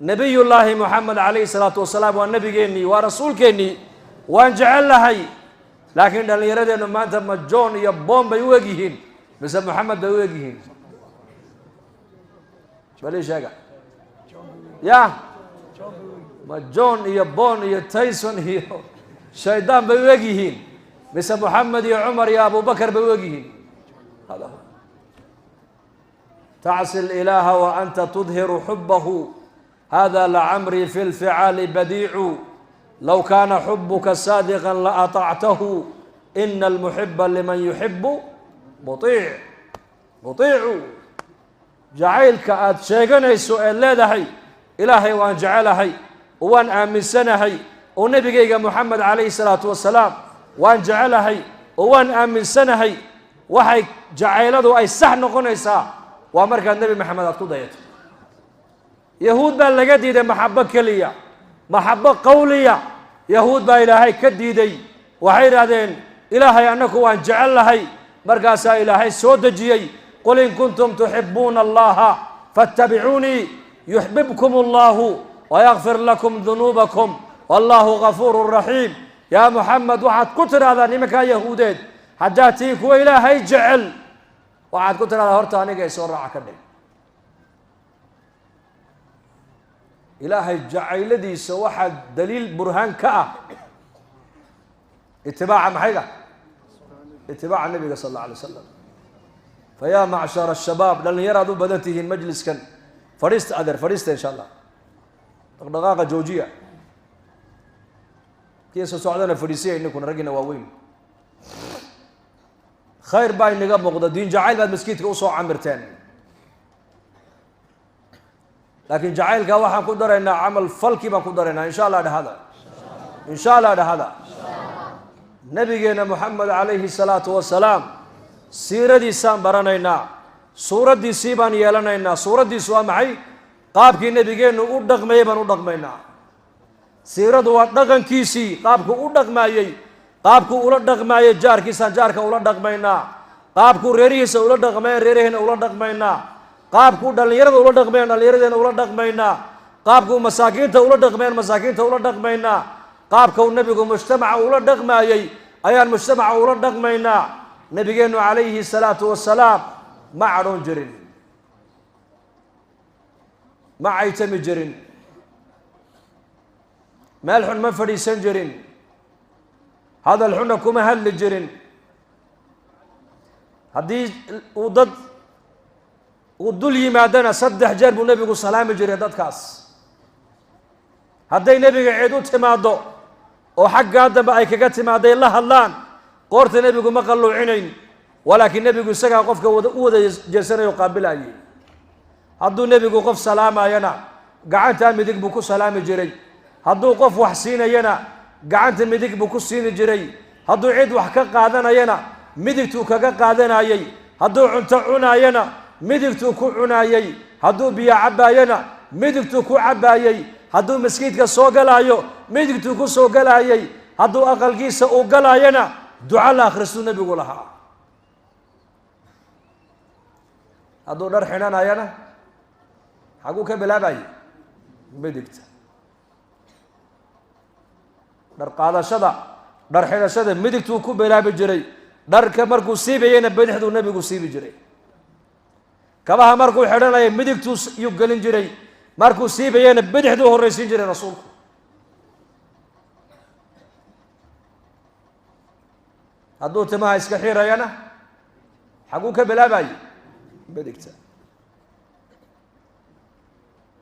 نبي الله محمد عليه الصلاة والسلام والنبي كني ورسول كني وان جعل هاي لكن اللي يرد إنه ما أنت مجون يبون بيوجهين بس محمد بيوجهين بليش هذا يا مجون يبون يتايسون هي شيطان بيوجهين بس محمد يا عمر يا أبو بكر بيوجهين هذا تعصي الإله وأنت تظهر حبه هذا لعمري في الفعال بديع لو كان حبك صادقا لأطعته إن المحب لمن يحب مطيع مطيع جعلك أتشيغن السؤال لا دهي إلهي وأن جعلهي وأن آمن سنهي ونبي محمد عليه الصلاة والسلام وأن جعلهي وأن آمن سنهي وحي جعلته أي سحن قنيسا وأمرك النبي محمد أتقضيته يهود بان لقى ديدي محبة كلية محبة قولية يهود بان إلهي كديدي وحير هذين إلهي أنك وأن جعل لهي مرقاسا إلهي سودجي قل إن كنتم تحبون الله فاتبعوني يحببكم الله ويغفر لكم ذنوبكم والله غفور رحيم يا محمد وحد كتر هذا نمكا يهودين حجاتيك وإلهي جعل وحد كتر هذا هرتاني قيسور رعاكني إلهي جعل لدي سواحد دليل برهان كأ اتباع محيقة اتباع النبي صلى الله عليه وسلم فيا معشر الشباب لن يرادوا بدته المجلس كان فريست إن شاء الله دقاقة جوجية كيس سعودنا فريسية إنكم رجنا واوين خير باين نقاب مقدر دين جعل بعد مسكيت كوصو عمرتين لكن جعلك واحد قدرنا عمل فلكي ما قدرنا إن شاء الله هذا إن شاء الله هذا نبينا محمد عليه الصلاة والسلام سيرة دي سام برانينا سورة دي سيبان يلانينا سورة دي سوا معي قابك نبينا أودق ميبان أودق مينا سيرة دو أدقن كيسي قابك أودق مايي قابك أودق مايي جار كيسان جارك أودق مينا قابك ريريس أودق مايي ريريهن أودق مينا qaabku dhalinyarada ula dhaqmeen dhalinyaradena ula dhaqmaynaa qaabku masaakiinta ula dhaqmeen masaakiinta ula dhaqmaynaa qaabka uu nabigu mujtamaca ula dhaqmaayay ayaan mujtamaca ula dhaqmaynaa nabigeenu calayhi salaatu wasalaam ma cadhoon jirin ma caytami jirin meel xun ma fadhiisan jirin hadal xunna kuma hadli jirin haddii uu dad ودول يمادنا صدح جرب النبي سلام جري دادكاس هدي نبي عيدو تمادو وحق آدم بأي كاكا تمادي الله اللان قورت نبي ما قلو عينين ولكن نبي سكا قفك ودا جسنا يقابل أي هدو نبي قف سلام ينا قعنت مديك بكو سلام جري هدو قف وحسين ينا قعنت مديك بكو سين جري هدو عيد وحكا قادنا ينا مديك تو كاكا قادنا يي هدو عنتعونا ينا midigtuu ku cunaayay hadduu biyo cabbaayana midigtuu ku cabbaayay hadduu maskiidka soo galaayo midigtuu ku soo galaayay hadduu aqalkiisa uu galaayana duca la akhristuu nebigu lahaa hadduu dhar xidhanayana xaguu ka bilaabayay midigta dhar qaadashada dhar xidhashada midigtuu ku bilaabi jiray dharka markuu siibayana bidixduu nebigu siibi jiray kabaha markuu xidhanaya midigtuu yuu gelin jiray markuu siibayana bidixduu horraysiin jiray rasuulku hadduu timaha iska xirayana xaguu ka bilaabayay bidigta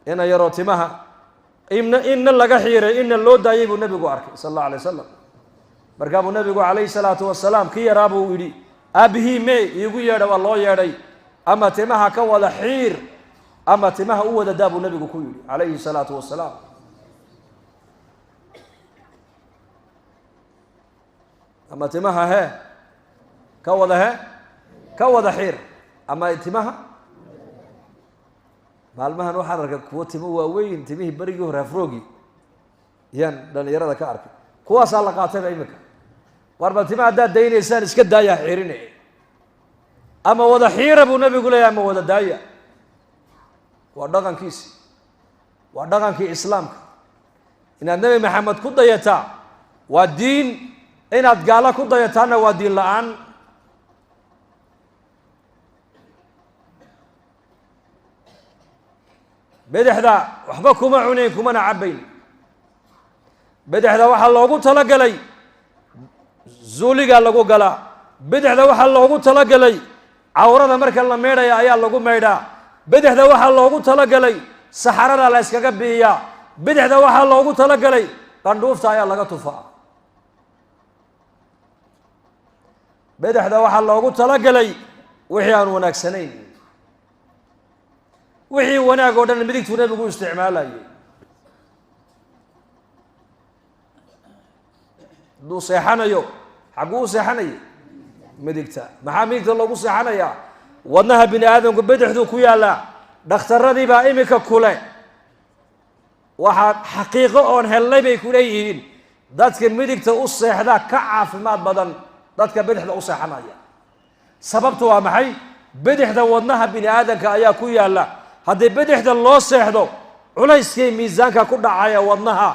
ina yaroo timaha inna laga xiiray inna loo daayay buu nebigu arkay sala allahu alay wasalam markaa buu nebigu calayhi salaatu wasalaam ki yaraa buu yidhi aabihii mee iigu yeedha waa loo yeedhay أما تمها كولا حير أما تمها هو داب النبي كويل عليه الصلاة والسلام أما تمها ها كولا حير أما تمها مالمها نوحرك كوتي مو وين تميه بريجو رافروجي ين لأن يرى ذا كارك كواس الله قاتل أيمك واربع تمها دا دين إنسان إسكت دايا حيرني أما وذا حير أبو النبي يقول يا أما وذا دايا ودغن كيس ودغن في إسلام إن النبي محمد كل ضيتا والدين إن أتقال كل ضيتانا والدين لآن بدح ذا وحبكم عينيكم أنا عبين بدح ذا وحال الله قلت لك لي زولي قال لكو قلا بدح ذا وحال الله قلت لك لي عورة مركا الله ميدا يا أيال لكو ميدا بدح ذا وحال الله قلت لك لي سحرنا لا اسكاكبيا بدح ذا وحال الله قلت لك لي قندوفتا أيال لك تفا بدح ذا وحال الله قلت لك لي وحيان وناك سنين وحي وناك ودن المديك تنبقوا استعمالا دو سيحانا يو حقو سيحانا مديكتا محا مديكتا اللوغو سيحانا يا ودنها بني آدم بدح ذو كويا لا دختر ردي با إميكا كولي وحا حقيقة اون هلي بيكوليهين دادك مديكتا أصيحدا كعافمات بدن دادك بدح ذو أصيحانا يا سببتها محي بدح ذو ودنها بني آدم كأيا كويا لا هذا بدح ذو الله سيحدو culayskay miisaanka ku dhacaya wadnaha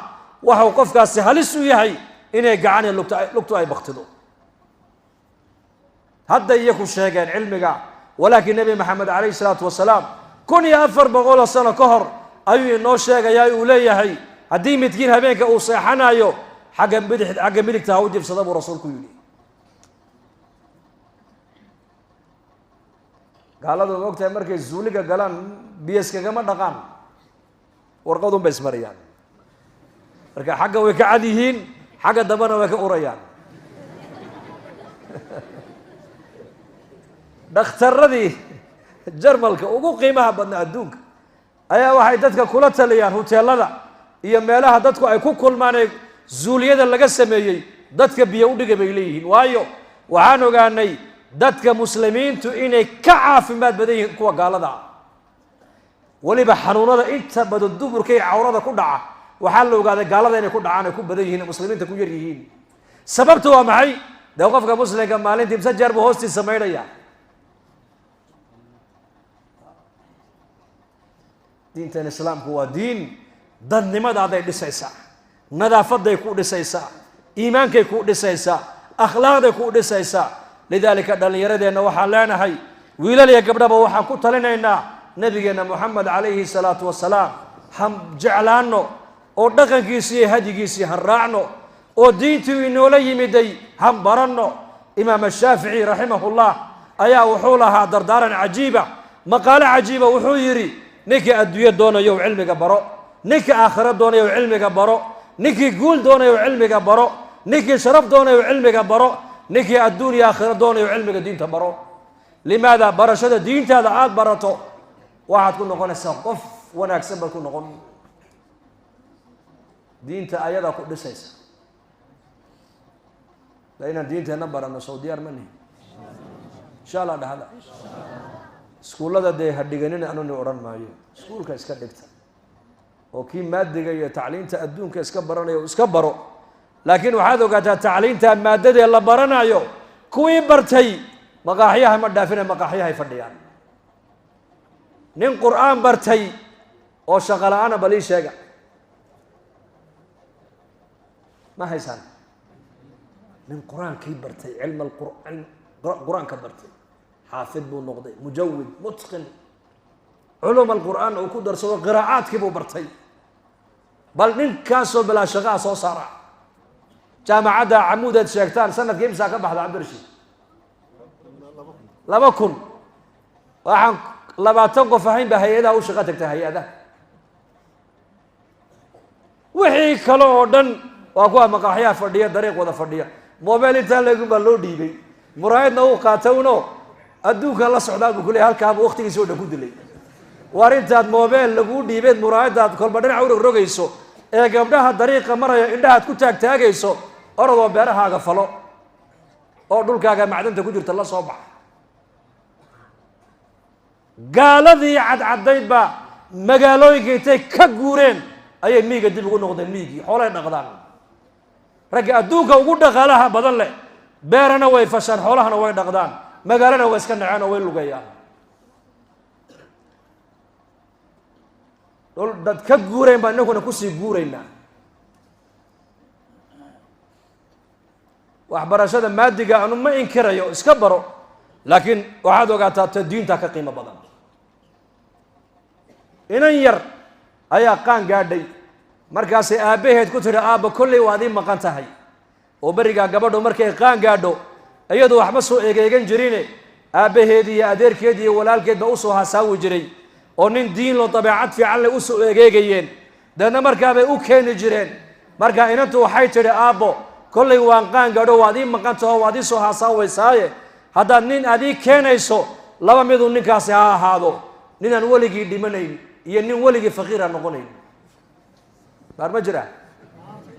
waxa uu qofkaasi halis u yahay inay gacan lugtu ay baqtido hadda iyaku sheegeen cilmiga walaakin nabi maxamed alayhi salaatu wasalaam kun iyo 400 sano ka hor ayuu inoo sheegay uu leeyahay haddii midkiin habeenka uu seexanayo xagga midigta u jibsada buu rasuulku yiri gaaladu waqtiga markay zuuliga galaan biyaskagama dhaqaan warqadun bay ismariyaan marka xagga way ka cad yihiin xagga dambana way ka urayaan dhakhtaradii jarmalka ugu qiimaha badna adduunka ayaa waxay dadka kula taliyaan hoteelada iyo meelaha dadku ay ku kulmaan ee zuuliyada laga sameeyay dadka biyo u dhigay bay leeyihiin waayo waxaan ogaanay dadka muslimiintu inay ka caafimaad badan yihiin kuwa gaalada ah waliba xanuunada inta badan duburka iyo cawrada ku dhaca waxaa la ogaaday gaalada inay ku dhacaan ay ku badan yihiin muslimiinta ku yar yihiin sababtu waa maxay dee qofka muslimka maalintii imsa jeer buu hoostiisa maydhaya diintan islaamku waa diin dadnimadaday dhisaysaa nadaafaday ku dhisaysaa iimaankay ku dhisaysaa akhlaaqday ku dhisaysaa lidaalika dhalinyaradeenna waxaan leenahay wiilal iyo gabdhaba waxaan ku talinaynaa nabigeena محمد عليه الصلاة والسلام هم جعلانو أو دقن كيسي هدي كيسي هنراعنو أو دينتو إنو لي مدي هم برنو إمام الشافعي رحمه الله أيا وحولها دردارا عجيبة مقالة عجيبة وحويري نكي أدوية دونا يو علمك برو نكي آخرة دونا يو علمك برو نكي قول دونا يو علمك برو نكي شرف دونا يو علمك برو نكي الدنيا آخرة دونا يو علمك دين تبرو لماذا برشد دين هذا عاد برتو واحد كنا قلنا سقف وانا اكسب كنا قلنا دينتا ايضا كل سيس لان دينتا نبر ان سعوديه ارمني ان شاء الله هذا سكولada de hadhiganin aanu oran maayo schoolka iska dhigta oo kii maadiga iyo tacliinta adduunka iska baranayo iska baro laakiin waxaad ogaataa tacliinta maadada la baranayo kuwii bartay maqaaxiyaha ma dhaafina maqaaxiyaha fadhiyaan nin qur'aan bartay oo shaqo la'aan bali sheega ma haysan nin qur'aan kii bartay cilm qur'aan ka bartay حافظ بو نقضي مجود متقن علوم القرآن وكو درسوا قراءات كيبو برتي بل من كاسو بلا شغاء سو صارع جامعة عمودة شيكتان سنة كيف ساكن بحث عبد الرشيد لما كن وحن لما تنقف فهين بهيئة أو شغاتك تهيئة وحي كالو دن وأكوها مقاحية فردية دريق وذا فردية موبيل انتان لكم بلو ديبي مرايدنا وقاتونو adduunka la socdaa buu kulay halkaaba waqtigiisa oo dhagu dilay war intaad mobile lagu dhiibeen muraayadaad kolba dhinac u rogayso ee gabdhaha dariiqa maraya indhaha ku taagtaagayso orodoo beerahaaga falo oo dhulkaaga macdanta ku jirta la soo bax gaaladii cadcadaydba magaalooyinka intay ka guureen ayay miiga dib ugu noqdeen miigii xoolay dhaqdaan ragga adduunka ugu dhaqaalaha badan leh beerana way fashaan xoolahana way dhaqdaan magaalana waa iska nacaan oo way lugayaan dad ka guurayn baan inaguna kusii guuraynaa. waxbarashada maadiga anu ma inkirayo, iska baro, laakiin waxaad ogaataa ta diinta ka qiimo badan. inan yar ayaa qaan gaadhay, markaasay aabbaheed ku tidhi aabba kolley waad ii maqan tahay. oo berigaa gabadhu markay qaan gaadho iyadu waxba soo egeegan jirine aabbaheed iyo adeerkeed iyo walaalkeed baa usoo hasaawi jiray oo nin diin loo dabeecad fiican leh usoo egeegayeen, deedna markaabay u keeni jireen. markaa inantu waxay tidhi aabbo kolley waan qaan gaadho waad ii maqan taho waad ii soo hasaawaysaaye haddaad nin aad ii keenayso laba miduu ninkaasi ha ahaado, ninaan weligii dhimanayn iyo nin weligii faqiira noqonayn. baar ma jira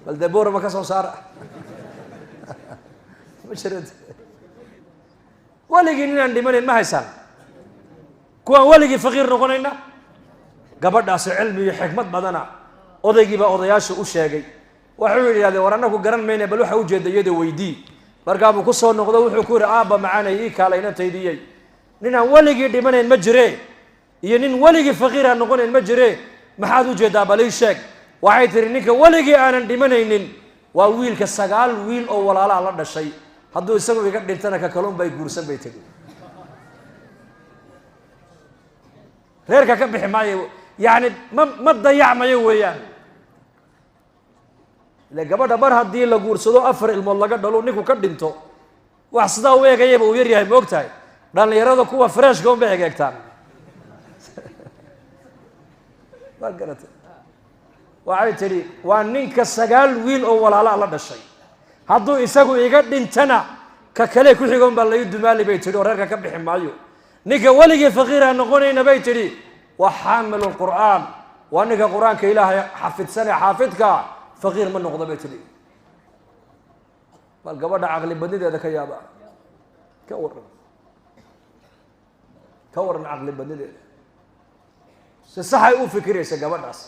bal dee boorama ka soo saara ma jira weligii ninaan dhimanayn ma haysaan, kuwaan weligii faqiir noqonayna. gabadhaasi cilmi iyo xikmad badana odaygii baa odayaasha u sheegay. wuxuu yidhahdee war annaku garan mayne bal waxa ujeeda iyada weydii. markaabuu ku soo noqdo wuxuu ku yidhi aabba macaanay ii kaalayna taydiyey, ninaan weligii dhimanayn ma jire iyo nin weligii faqiira noqonayn ma jire, maxaad ujeedaa bal ii sheeg. waxay tihi ninka weligii aanan dhimanaynin waa wiilka 9 wiil oo walaalaa la dhashay, hadduu isagu iga dhintana ka kalun bay guursan bay tegi. reerka ka bixi maayo, yacni ma dayacmayo weeyaan. ile gabadha mar haddii la guursado 4 ilmood laga dhalo ninku ka dhinto wax sidaa u eegayaba uu yaryahay ma ogtahay. dhallinyarada kuwa freshka unbay egeegtaan. ma garatay waxay tidhi waa ninka 9 wiil oo walaalaa la dhashay, hadduu isagu iga dhintana ka kale ku xigoon baa lagu dumaali bay tidhi oo reerka ka bixi maayo. ninka weligii faqiira noqonayna bay tidhi waa xaamilul qur'aan, waa ninka qur-aanka ilaahay xafidsanee xaafidka faqiir ma noqdo bay tidhi. bal gabadha caqli badnideeda ka yaaba, ka waran caqli badnideeda si saxay u fikiraysa gabadhaas.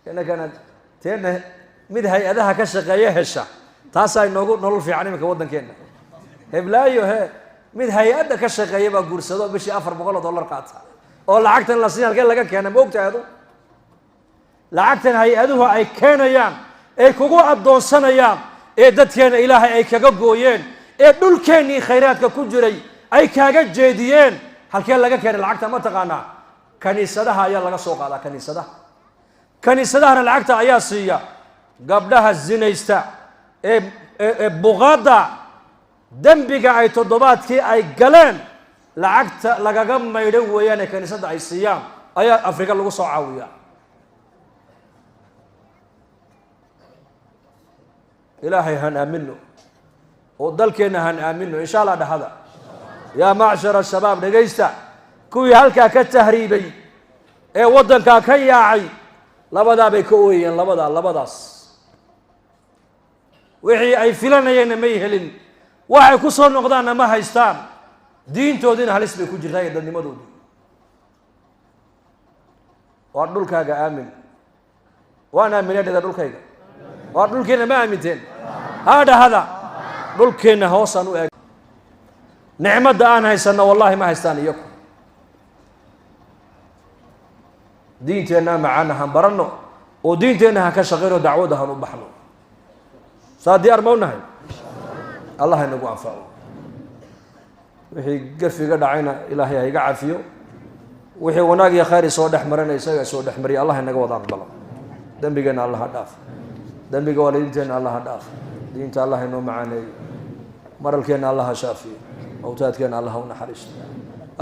inagana teena mid hay-adaha ka shaqeeya hesha taasaa inoogu nolol fiican iminka waddankeena. heblaayo mid hay-adda ka shaqeeya baa guursado bishii $400 qaata oo lacagtan la siin halkee laga keena ma ogtahay adu. lacagtan hay-aduhu ay keenayaan ee kugu addoonsanayaan ee dadkeena ilaahay ay kaga gooyeen ee dhulkeennii khayraadka ku jiray ay kaaga jeediyeen, halkee laga keenay lacagta ma taqaanaa? kaniisadaha ayaa laga soo qaadaa. kaniisadahana lacagta ayaa siiya gabdhaha zinaysta ee buqaadda dembiga ay toddobaadkii ay galeen lacagta lagaga maydho weeyaan ee kaniisadda ay siiyaan ayaa afrika lagu soo caawiyaa. ilaahay han aamino oo dalkeenna han aamino insha allah. dhahada yaa macshara shabaab dhegaysta, kuwii halkaa ka tahriibay ee waddankaa ka yaacay labadaa bay ka ooyeen. labadaas wixii ay filanayeenna may helin, waxay ku soo noqdaanna ma haystaan. diintoodiina halis bay ku jirtaa iyo dadnimadoodii. waa dhulkaaga aamin. waan aaminay dheda dhulkayga. waa dhulkeenna ma aaminteen? haa dhahada dhulkeenna hoosaan u eeg. nicmadda aan haysanno wallaahi ma haystaan iyaku. diinteenna macaana han baranno oo diinteenna han ka shaqayno dacwadda han u baxno. saa diyaar ma u nahay? allah inagu anfaco. wixii gafiga dhacayna ilaahay ha iga cafiyo, wixii wanaag iyo khayr soo dhex marana isaga soo dhex mariya allah inaga wada aqbalo. dembigeenna allah ha dhaaf, dembiga waalidiinteenna allah ha dhaaf, diinta allah inoo macaaneeyo, maralkeenna allah ha shaafiyo, mawtaadkeenna allah ha u naxariisto,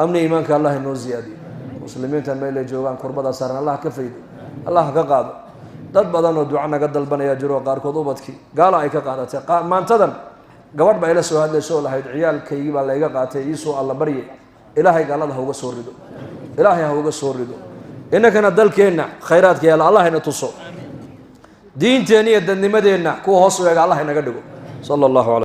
amni iimaanka allah inoo ziyaadiyo, muslimiinta meel ay joogaan kurbada saaran allah ka faydo, allah ka qaado. dad badan oo duco naga dalbanaya jiro qaarkood ubadkii gaala ay ka qaadatay. maantadan gabadh baa ila soo hadlayso lahayd ciyaalkaygii baa layga qaatay iisoo alla barye, ilaahay gaalada ha uga soo rido, ilaahay ha uga soo rido. innakana dalkeenna khayraadka yaala allah ina tuso, diinteenna iyo dadnimadeenna kuwa hoos u eega allah inaga dhigo. sala allahu